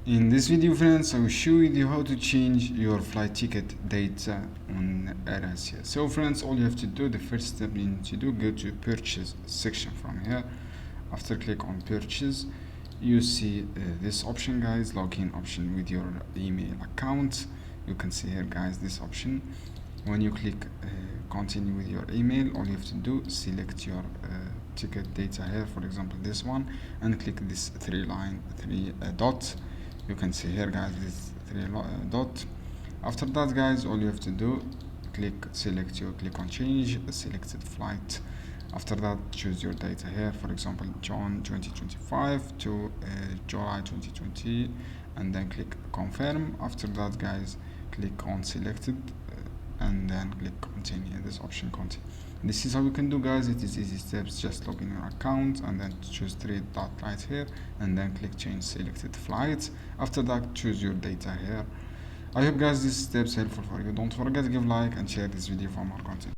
In this video, friends, I will show you how to change your flight ticket data on Airasia. So friends, all you have to do, the first step you need to do, go to purchase section from here. After click on purchase, you see this option, guys, login option with your email account. You can see here, guys, this option. When you click continue with your email, all you have to do, select your ticket data here, for example this one, and click this three dot. You can see here, guys, this dot. After that, guys, all you have to do, click on change selected flight. After that, choose your data here, for example June 2025 to July 2020, and then click confirm. After that, guys, click on selected and then click continue. This option continue. This is how you can do, guys. It is easy steps. Just log in your account and then choose three dot right here and then click change selected flights. After that, choose your data here. I hope, guys, these steps helpful for you. Don't forget to give like and share this video for more content.